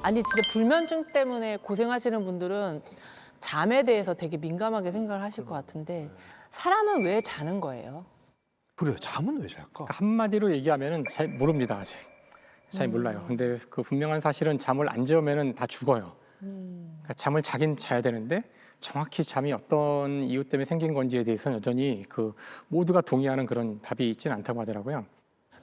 아니 진짜 불면증 때문에 고생하시는 분들은 잠에 대해서 되게 민감하게 생각을 하실 것 같은데 사람은 왜 자는 거예요? 그래요. 잠은 왜 잘까? 그러니까 한마디로 얘기하면은 잘 모릅니다 아직. 잘 몰라요. 근데 그 분명한 사실은 잠을 안 재우면은 다 죽어요. 그러니까 잠을 자긴 자야 되는데 정확히 잠이 어떤 이유 때문에 생긴 건지에 대해서는 여전히 그 모두가 동의하는 그런 답이 있지는 않다고 하더라고요.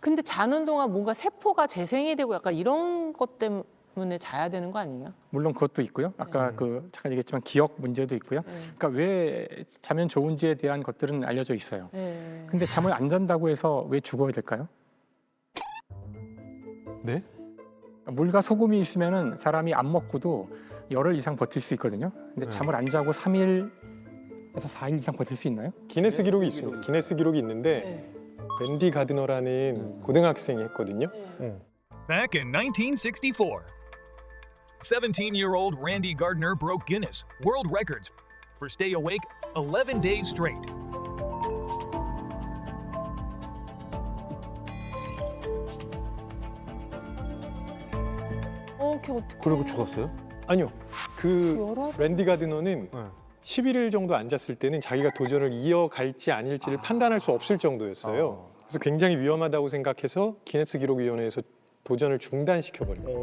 근데 자는 동안 뭔가 세포가 재생이 되고 약간 이런 것 때문에 자야 되는 거 아니에요? 물론 그것도 있고요. 아까 그 잠깐 얘기했지만 기억 문제도 있고요. 그러니까 왜 자면 좋은지에 대한 것들은 알려져 있어요. 네. 근데 잠을 안 잔다고 해서 왜 죽어야 될까요? 네? 물과 소금이 있으면은 사람이 안 먹고도 열흘 이상 버틸 수 있거든요. 근데 잠을 안 자고 3일에서 4일 이상 버틸 수 있나요? 기네스 기록이 있습니다. 기네스 기록이 있는데 네. 랜디 가드너라는 고등학생이 했거든요. Back in 1964, 17-year-old Randy Gardner broke Guinness World Records for stay awake 11 days straight. 걔 어떻게? 그리고 죽었어요? 아니요. 그 열흘? 랜디 가드너는 네. 11일 정도 앉았을 때는 자기가 도전을 이어갈지 아닐지를 판단할 수 없을 정도였어요. 그래서 굉장히 위험하다고 생각해서 기네스 기록위원회에서 도전을 중단시켜버립니다.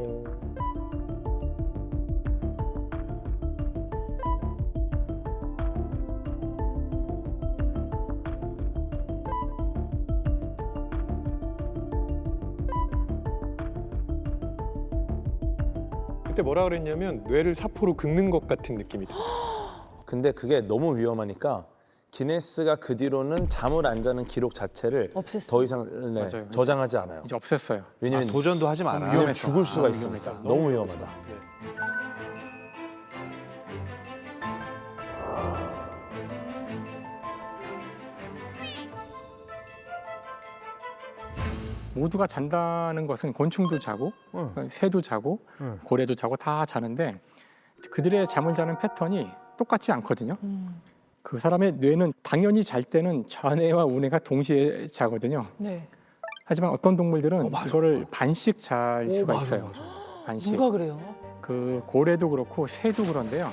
그때 뭐라 그랬냐면 뇌를 사포로 긁는 것 같은 느낌이 들어요. 근데 그게 너무 위험하니까 기네스가 그 뒤로는 잠을 안 자는 기록 자체를 없앴어. 더 이상 맞아요. 저장하지 않아요. 이제 없앴어요. 왜냐면 도전도 하지 마라. 위험해 죽을 수가 있으니까. 너무 위험하다. 네. 모두가 잔다는 것은 곤충도 자고 새도 자고 고래도 자고 다 자는데 그들의 잠을 자는 패턴이 똑같지 않거든요. 그 사람의 뇌는 당연히 잘 때는 좌뇌와 우뇌가 동시에 자거든요. 네. 하지만 어떤 동물들은 이거를 반씩 잘 수가 맞아, 있어요. 맞아. 반씩. 누가 그래요? 그 고래도 그렇고 새도 그런데요.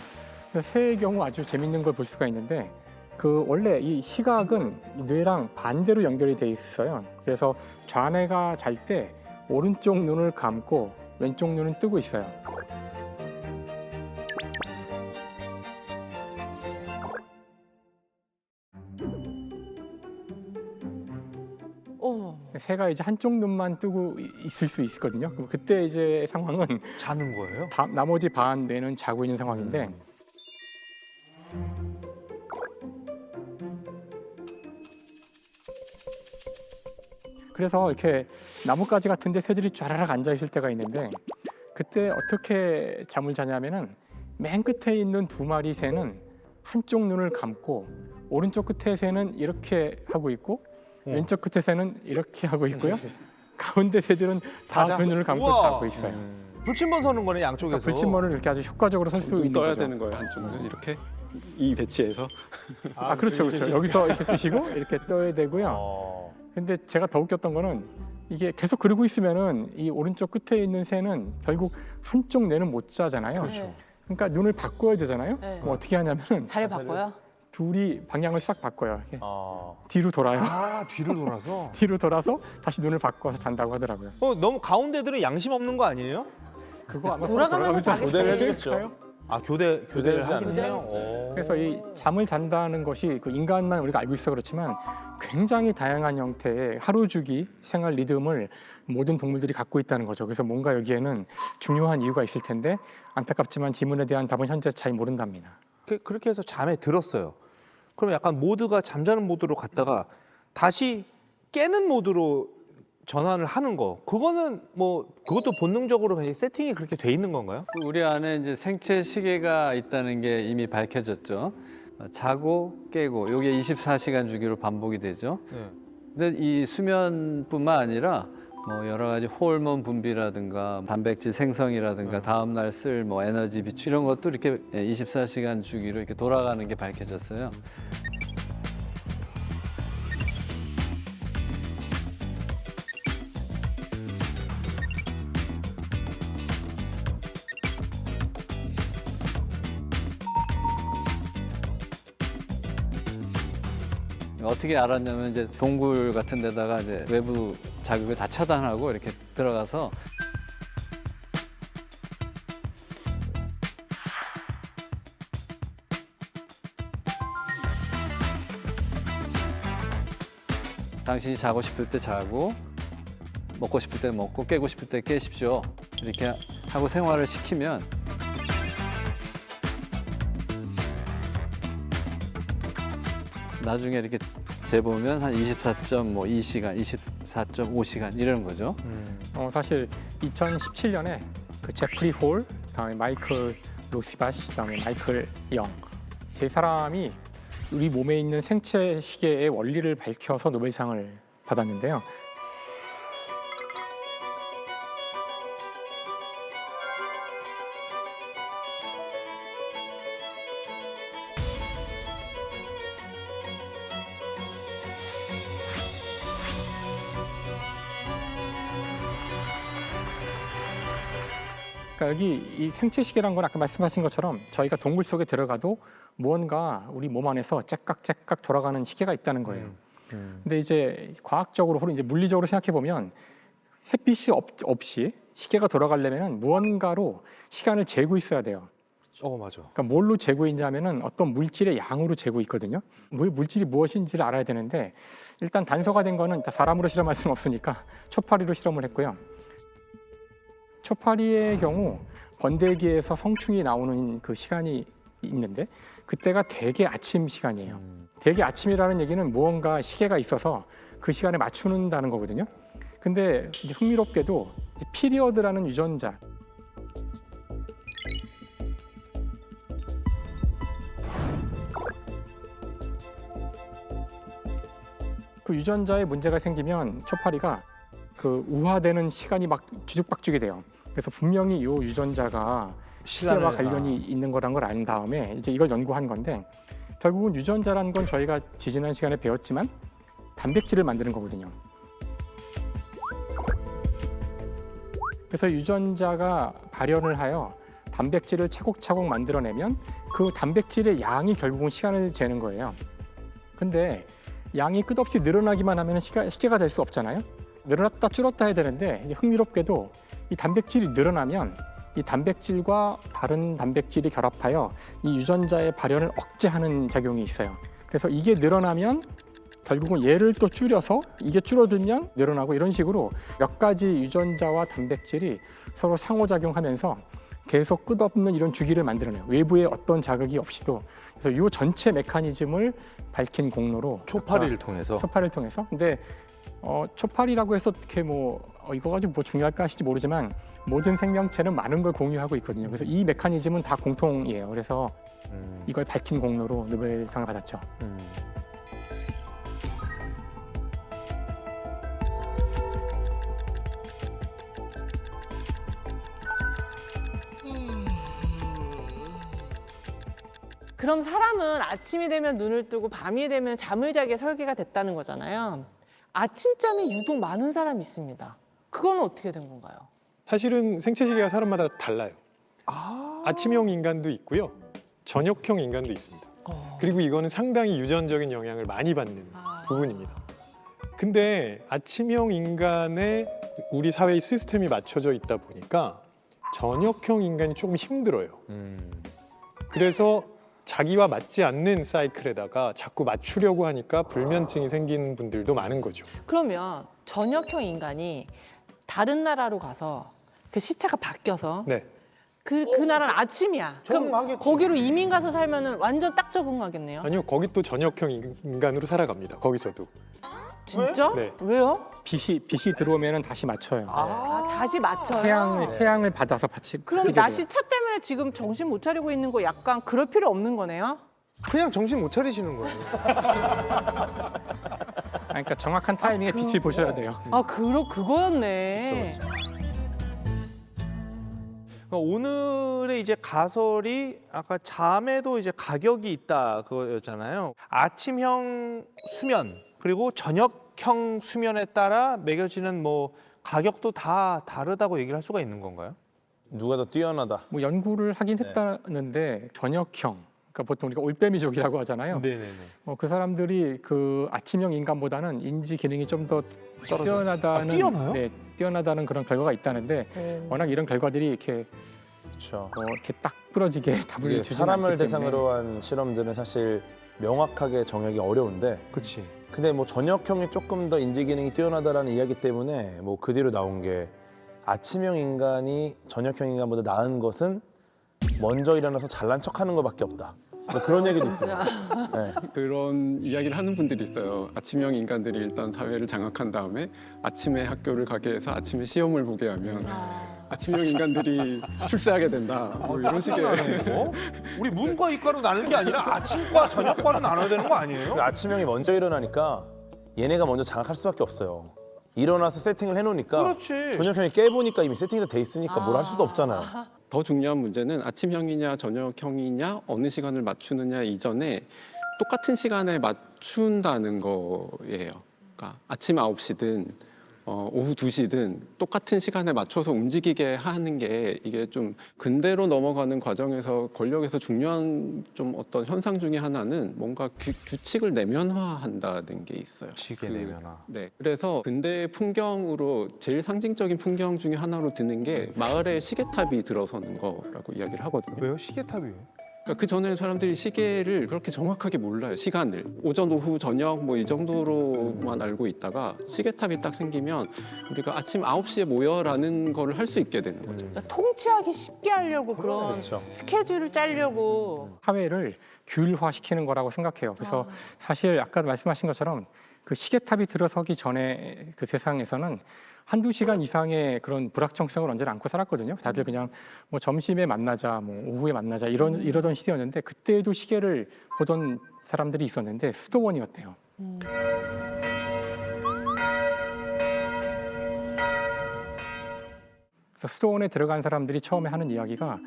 새의 경우 아주 재밌는 걸 볼 수가 있는데 그 원래 이 시각은 이 뇌랑 반대로 연결이 돼 있어요. 그래서 좌뇌가 잘 때 오른쪽 눈을 감고 왼쪽 눈은 뜨고 있어요. 어머. 새가 이제 한쪽 눈만 뜨고 있을 수 있거든요. 그럼 그때 이제 상황은 자는 거예요? 나머지 반 뇌는 자고 있는 상황인데 그래서 이렇게 나뭇가지 같은데 새들이 쫘라락 앉아 있을 때가 있는데 그때 어떻게 잠을 자냐면은 맨 끝에 있는 두 마리 새는 한쪽 눈을 감고 오른쪽 끝에 새는 이렇게 하고 있고 왼쪽 끝에 새는 이렇게 하고 있고요. 가운데 새들은 다 두 눈을 감고 우와. 자고 있어요. 불침번 서는 거네 양쪽에서. 불침머를 이렇게 아주 효과적으로 설 수 있는 떠야 거죠. 되는 거예요 한쪽은 이렇게 이 배치에서. 아 그렇죠, 그렇죠. 여기서 이렇게 뜨시고 이렇게 떠야 되고요. 근데 제가 더 웃겼던 거는 이게 계속 그러고 있으면은 이 오른쪽 끝에 있는 새는 결국 한쪽 뇌는 못 자잖아요. 그렇죠. 그러니까 눈을 바꿔야 되잖아요. 네. 그럼 어떻게 하냐면은 자리 바꿔요? 둘이 방향을 싹 바꿔요. 이렇게 어. 뒤로 돌아요. 아 뒤로 돌아서. 뒤로 돌아서 다시 눈을 바꿔서 잔다고 하더라고요. 너무 가운데들은 양심 없는 거 아니에요? 그거 아마 돌아가면서 서로 자기 교대를 제일 해주겠죠. 아 교대를 하긴 교대를 해요. 그래서 이 잠을 잔다는 것이 그 인간만 우리가 알고 있어 그렇지만 굉장히 다양한 형태의 하루 주기 생활 리듬을 모든 동물들이 갖고 있다는 거죠. 그래서 뭔가 여기에는 중요한 이유가 있을 텐데 안타깝지만 질문에 대한 답은 현재 잘 모른답니다. 그렇게 해서 잠에 들었어요. 그럼 약간 모드가 잠자는 모드로 갔다가 다시 깨는 모드로 전환을 하는 거. 그거는 뭐 그것도 본능적으로 그냥 세팅이 그렇게 돼 있는 건가요? 우리 안에 이제 생체 시계가 있다는 게 이미 밝혀졌죠. 자고 깨고 이게 24시간 주기로 반복이 되죠. 네. 근데 이 수면뿐만 아니라 뭐 여러 가지 호르몬 분비라든가 단백질 생성이라든가 다음 날 쓸 뭐 에너지 비축 이런 것도 이렇게 24시간 주기로 이렇게 돌아가는 게 밝혀졌어요. 어떻게 알았냐면 이제 동굴 같은 데다가 이제 외부 자극을 다 차단하고 이렇게 들어가서 당신이 자고 싶을 때 자고 먹고 싶을 때 먹고 깨고 싶을 때 깨십시오. 이렇게 하고 생활을 시키면 나중에 이렇게 재보면 한 24.2시간, 24.5시간 이런 거죠. 사실 2017년에 그 제프리 홀, 그다음에 마이클 로시바시, 그다음에 마이클 영 세 사람이 우리 몸에 있는 생체 시계의 원리를 밝혀서 노벨상을 받았는데요. 그러니까 여기 이 생체 시계란 건 아까 말씀하신 것처럼 저희가 동굴 속에 들어가도 무언가 우리 몸 안에서 째깍째깍 돌아가는 시계가 있다는 거예요. 근데 이제 과학적으로 혹은 이제 물리적으로 생각해 보면 햇빛이 없이 시계가 돌아가려면 무언가로 시간을 재고 있어야 돼요. 맞아. 그러니까 뭘로 재고 있냐면은 어떤 물질의 양으로 재고 있거든요. 물질이 무엇인지를 알아야 되는데 일단 단서가 된 거는 사람으로 실험할 수는 없으니까 초파리로 실험을 했고요. 초파리의 경우 번데기에서 성충이 나오는 그 시간이 있는데 그때가 대개 아침 시간이에요. 대개 아침이라는 얘기는 무언가 시계가 있어서 그 시간에 맞추는다는 거거든요. 근데 이제 흥미롭게도 피리어드라는 유전자, 그 유전자에 문제가 생기면 초파리가 그 우화되는 시간이 막 뒤죽박죽이 돼요. 그래서 분명히 이 유전자가 시계와 관련이 있는 거란 걸 안 다음에 이제 이걸 연구한 건데 결국은 유전자라는 건 저희가 지지난 시간에 배웠지만 단백질을 만드는 거거든요. 그래서 유전자가 발현을 하여 단백질을 차곡차곡 만들어내면 그 단백질의 양이 결국은 시간을 재는 거예요. 근데 양이 끝없이 늘어나기만 하면 시계가 될 수 없잖아요. 늘어났다 줄었다 해야 되는데 흥미롭게도 이 단백질이 늘어나면 이 단백질과 다른 단백질이 결합하여 이 유전자의 발현을 억제하는 작용이 있어요. 그래서 이게 늘어나면 결국은 얘를 또 줄여서 이게 줄어들면 늘어나고 이런 식으로 몇 가지 유전자와 단백질이 서로 상호작용하면서 계속 끝없는 이런 주기를 만들어내요. 외부의 어떤 자극이 없이도. 그래서 이 전체 메커니즘을 밝힌 공로로 초파리를 통해서. 초파리를 통해서. 근데 초파리라고 해서 어떻게 이거 가지고 뭐 중요할까 하실지 모르지만 모든 생명체는 많은 걸 공유하고 있거든요. 그래서 이 메커니즘은 다 공통이에요. 그래서 이걸 밝힌 공로로 노벨상을 받았죠. 그럼 사람은 아침이 되면 눈을 뜨고 밤이 되면 잠을 자게 설계가 됐다는 거잖아요. 아침잠이 유독 많은 사람이 있습니다. 그건 어떻게 된 건가요? 사실은 생체 시계가 사람마다 달라요. 아침형 인간도 있고요. 저녁형 인간도 있습니다. 그리고 이거는 상당히 유전적인 영향을 많이 받는 부분입니다. 근데 아침형 인간의 우리 사회의 시스템이 맞춰져 있다 보니까 저녁형 인간이 조금 힘들어요. 그래서 자기와 맞지 않는 사이클에다가 자꾸 맞추려고 하니까 불면증이 생기는 분들도 많은 거죠. 그러면 저녁형 인간이 다른 나라로 가서 그 시차가 바뀌어서 네. 그 나라는 아침이야. 그럼 적응하겠지. 거기로 이민 가서 살면은 완전 딱 적응하겠네요. 아니요, 거기 또 저녁형 인간으로 살아갑니다. 거기서도. 진짜? 네. 왜요? 빛이 들어오면 다시 맞춰요. 다시 맞춰요. 태양을 받아서 같이. 그럼 크게 돼요. 나 시차 때문에 지금 정신 못 차리고 있는 거 약간 그럴 필요 없는 거네요? 그냥 정신 못 차리시는 거예요. 그러니까 정확한 타이밍에 빛을 보셔야 돼요. 아, 그거였네. 오늘의 이제 가설이 아까 잠에도 이제 가격이 있다 그거였잖아요. 아침형 수면 그리고 저녁형 수면에 따라 매겨지는 뭐 가격도 다 다르다고 얘기를 할 수가 있는 건가요? 누가 더 뛰어나다. 뭐 연구를 하긴 했다는데 저녁형 그러니까 보통 우리가 올빼미족이라고 하잖아요. 네네네. 그 사람들이 그 아침형 인간보다는 인지 기능이 좀 더 뛰어나다는 뛰어나요? 네, 뛰어나다는 그런 결과가 있다는데 워낙 이런 결과들이 이렇게 그렇죠. 이렇게 딱 부러지게 답을 이게 주지 사람을 않기 때문에 대상으로 한 실험들은 사실 명확하게 정하기 어려운데 그렇지. 근데 뭐 저녁형이 조금 더 인지 기능이 뛰어나다라는 이야기 때문에 뭐 그 뒤로 나온 게 아침형 인간이 저녁형 인간보다 나은 것은 먼저 일어나서 잘난 척하는 것밖에 없다. 뭐 그런 얘기도 있습니다. 네. 그런 이야기를 하는 분들이 있어요. 아침형 인간들이 일단 사회를 장악한 다음에 아침에 학교를 가게 해서 아침에 시험을 보게 하면 아침형 인간들이 출세하게 된다. 뭐 이런 식의 어? 우리 문과 이과로 나눌 게 아니라 아침과 저녁과로 나눠야 되는 거 아니에요? 그 아침형이 먼저 일어나니까 얘네가 먼저 장악할 수밖에 없어요. 일어나서 세팅을 해놓으니까 그렇지. 저녁형이 깨보니까 이미 세팅이 돼 있으니까 뭘 할 수도 없잖아요. 더 중요한 문제는 아침형이냐 저녁형이냐 어느 시간을 맞추느냐 이전에 똑같은 시간에 맞춘다는 거예요. 그러니까 아침 9시든 오후 2시든 똑같은 시간에 맞춰서 움직이게 하는 게 이게 좀 근대로 넘어가는 과정에서 권력에서 중요한 좀 어떤 현상 중에 하나는 뭔가 규칙을 내면화한다는 게 있어요. 지게 내면화. 네, 그래서 근대의 풍경으로 제일 상징적인 풍경 중에 하나로 드는 게 마을에 시계탑이 들어서는 거라고 이야기를 하거든요. 왜요? 시계탑이요? 그러니까 그 전에는 사람들이 시계를 그렇게 정확하게 몰라요. 시간을 오전, 오후, 저녁 뭐 이 정도로만 알고 있다가 시계탑이 딱 생기면 우리가 아침 9시에 모여라는 거를 할 수 있게 되는 거죠. 그러니까 통치하기 쉽게 하려고 그런 그렇죠. 스케줄을 짜려고. 사회를 규율화시키는 거라고 생각해요. 그래서 사실 아까 말씀하신 것처럼 그 시계탑이 들어서기 전에 그 세상에서는 한두 시간 이상의 그런 불확정성을 언제나 안고 살았거든요. 다들 그냥 뭐 점심에 만나자, 뭐 오후에 만나자 이러던 시대였는데 그때도 시계를 보던 사람들이 있었는데 수도원이었대요. 그래서 수도원에 들어간 사람들이 처음에 하는 이야기가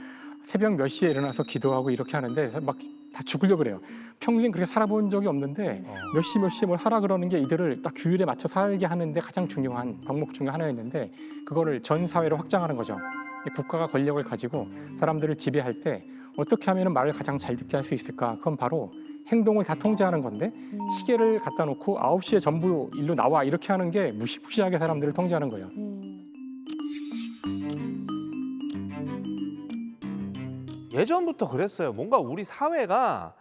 새벽 몇 시에 일어나서 기도하고 이렇게 하는데 막 다 죽으려고 그래요. 평생 그렇게 살아본 적이 없는데 몇 시에 뭘 하라 그러는 게 이들을 딱 규율에 맞춰 살게 하는데 가장 중요한 덕목 중에 하나였는데 그거를 전 사회로 확장하는 거죠. 국가가 권력을 가지고 사람들을 지배할 때 어떻게 하면 말을 가장 잘 듣게 할 수 있을까? 그건 바로 행동을 다 통제하는 건데 시계를 갖다 놓고 9시에 전부 일로 나와 이렇게 하는 게 무시무시하게 사람들을 통제하는 거예요. 예전부터 그랬어요. 뭔가 우리 사회가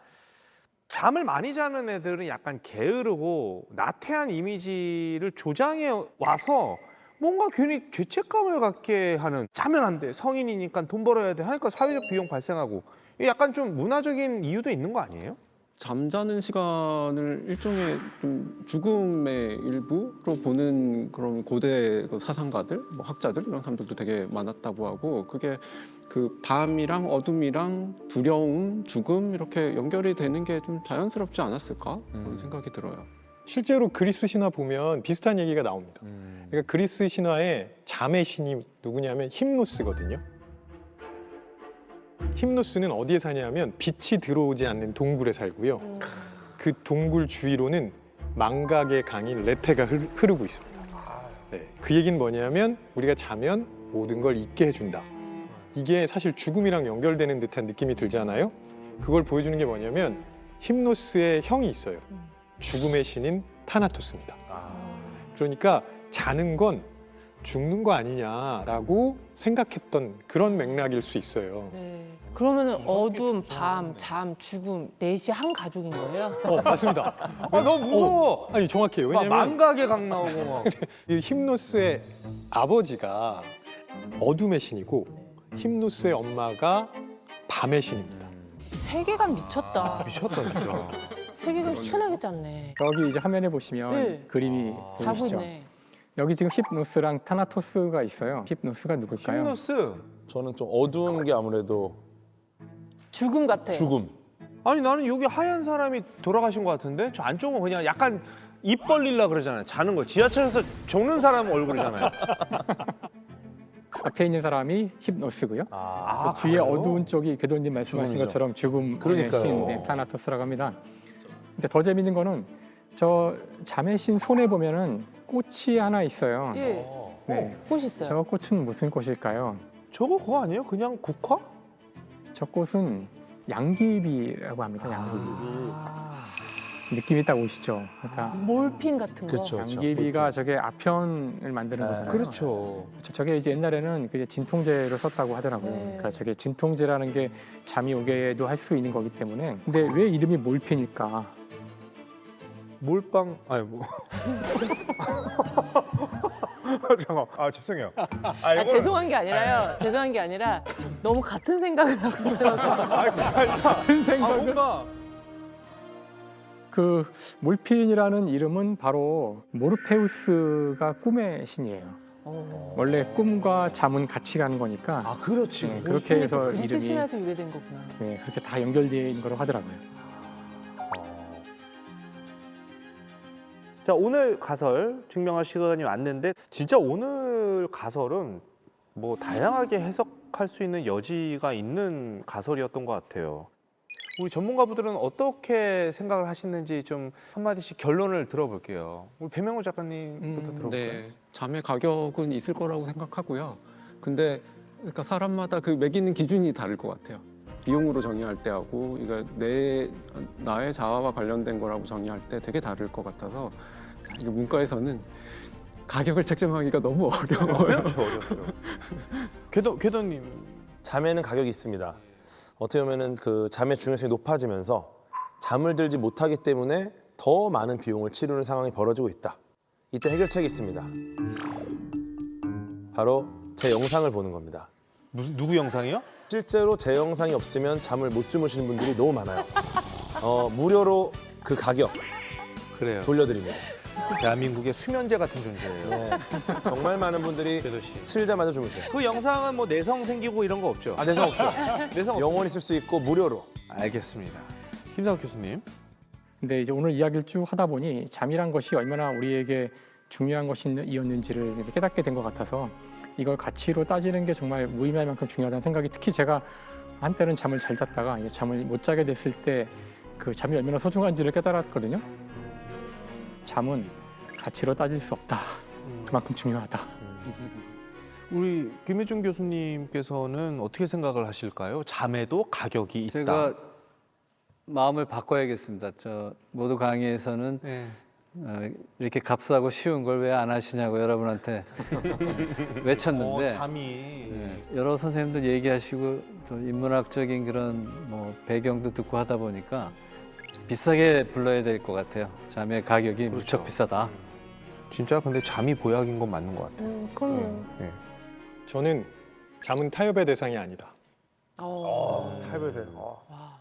잠을 많이 자는 애들은 약간 게으르고 나태한 이미지를 조장해 와서 뭔가 괜히 죄책감을 갖게 하는, 자면 안 돼, 성인이니까 돈 벌어야 돼 하니까 사회적 비용 발생하고, 이게 약간 좀 문화적인 이유도 있는 거 아니에요? 잠자는 시간을 일종의 좀 죽음의 일부로 보는 그런 고대 그 사상가들, 뭐 학자들 이런 사람들도 되게 많았다고 하고, 그게 그 밤이랑 어둠이랑 두려움, 죽음 이렇게 연결이 되는 게 좀 자연스럽지 않았을까 그런 생각이 들어요. 실제로 그리스 신화 보면 비슷한 얘기가 나옵니다. 그러니까 그리스 신화의 잠의 신이 누구냐면 힘누스거든요. 힘누스는 어디에 사냐면 빛이 들어오지 않는 동굴에 살고요. 그 동굴 주위로는 망각의 강인 레테가 흐르고 있습니다. 네, 그 얘기는 뭐냐면 우리가 자면 모든 걸 잊게 해준다. 이게 사실 죽음이랑 연결되는 듯한 느낌이 들잖아요. 그걸 보여주는 게 뭐냐면 힘누스의 형이 있어요. 죽음의 신인 타나토스입니다. 그러니까 자는 건 죽는 거 아니냐라고 생각했던 그런 맥락일 수 있어요. 네. 그러면은 어둠, 밤, 잠, 죽음 넷이 한 가족인 거예요? 맞습니다. 너무 무서워. 아니 정확해요. 막 왜냐면 망각의 강 나오고 막. 이 힘누스의 아버지가 어둠의 신이고 힘누스의 엄마가 밤의 신입니다. 세계관 미쳤다. 미쳤다 진짜. 세계관 희한하게 짰네. 여기 이제 화면에 보시면 네. 그림이 자고 보이시죠? 있네. 여기 지금 힙노스랑 타나토스가 있어요. 힙노스가 누굴까요? 힘누스. 저는 좀 어두운 게 아무래도 죽음 같아. 죽음. 아니 나는 여기 하얀 사람이 돌아가신 것 같은데 저 안쪽은 그냥 약간 입 벌리려 그러잖아요. 자는 거. 지하철에서 죽는 사람 얼굴이잖아요. 앞에 있는 사람이 힙노스고요. 아, 그 뒤에 그래요? 어두운 쪽이 궤도님 말씀하신 죽음이죠. 것처럼 죽음의 그러니까요. 신 네, 타나토스라고 합니다. 근데 더 재밌는 거는 저 잠의 신 손에 보면은 꽃이 하나 있어요. 예, 네. 꽃 있어요. 저 꽃은 무슨 꽃일까요? 저거 그거 아니에요? 그냥 국화? 저 꽃은 양귀비라고 합니다. 양귀비. 느낌이 딱 오시죠? 그러니까 몰핀 같은 거. 그렇죠. 양귀비가 저게 아편을 만드는 거잖아요. 그렇죠. 저게 이제 옛날에는 그 진통제로 썼다고 하더라고요. 네. 그러니까 저게 진통제라는 게 잠이 오게도 할 수 있는 거기 때문에. 근데 왜 이름이 몰핀일까? 몰빵 아니 뭐 잠깐. 아 죄송해요. 아, 죄송한 게 아니라요. 죄송한 게 아니라 너무 같은 생각을 하고 있어요. 같은 생각을. 뭔가 그 몰핀이라는 이름은 바로 모르페우스가 꿈의 신이에요. 원래 꿈과 잠은 같이 가는 거니까. 아 그렇지. 네, 그렇게 해서 그리스 이름이 신화에서 유래된 거구나. 네, 그렇게 다 연결되어 있는 거라고 하더라고요. 자 오늘 가설 증명할 시간이 왔는데 진짜 오늘 가설은 뭐 다양하게 해석할 수 있는 여지가 있는 가설이었던 것 같아요. 우리 전문가분들은 어떻게 생각을 하시는지 좀 한마디씩 결론을 들어볼게요. 우리 배명호 작가님부터 들어볼까요? 네, 잠의 가격은 있을 거라고 생각하고요. 근데 그러니까 사람마다 그 매기는 기준이 다를 것 같아요. 비용으로 정의할 때하고 이거 나의 자아와 관련된 거라고 정의할 때 되게 다를 것 같아서 이거 문과에서는 가격을 책정하기가 너무 어려워요. 어렵죠. 궤도님. 잠에는 가격이 있습니다. 어떻게 보면은 그 잠의 중요성이 높아지면서 잠을 들지 못하기 때문에 더 많은 비용을 치르는 상황이 벌어지고 있다. 이때 해결책이 있습니다. 바로 제 영상을 보는 겁니다. 무슨 누구 영상이요? 실제로 제 영상이 없으면 잠을 못 주무시는 분들이 너무 많아요. 무료로 그 가격 그래요. 돌려드립니다. 대한민국의 수면제 같은 존재예요. 네, 정말 많은 분들이 궤도 씨. 틀자마자 주무세요. 그 영상은 뭐 내성 생기고 이런 거 없죠? 아, 내성 없어요. 내성 영원히 쓸 수 있고 무료로. 알겠습니다. 김상욱 교수님. 근데 이제 오늘 이야기를 쭉 하다 보니 잠이란 것이 얼마나 우리에게 중요한 것이었는지를 이제 깨닫게 된 것 같아서 이걸 가치로 따지는 게 정말 무의미할 만큼 중요하다는 생각이 특히 제가 한때는 잠을 잘 잤다가 이제 잠을 못 자게 됐을 때 그 잠이 얼마나 소중한지를 깨달았거든요. 잠은 가치로 따질 수 없다. 그만큼 중요하다. 우리 김혜중 교수님께서는 어떻게 생각을 하실까요? 잠에도 가격이 있다. 제가 마음을 바꿔야겠습니다. 저 모두 강의에서는 네. 이렇게 값싸고 쉬운 걸 왜 안 하시냐고 여러분한테 외쳤는데 잠이 네, 여러 선생님들 얘기하시고 또 인문학적인 그런 뭐 배경도 듣고 하다 보니까 비싸게 불러야 될 것 같아요. 잠의 가격이 그렇죠. 무척 비싸다. 진짜 근데 잠이 보약인 건 맞는 것 같아요. 그럼요. 네. 저는 잠은 타협의 대상이 아니다. 어. 탈배돼. 와.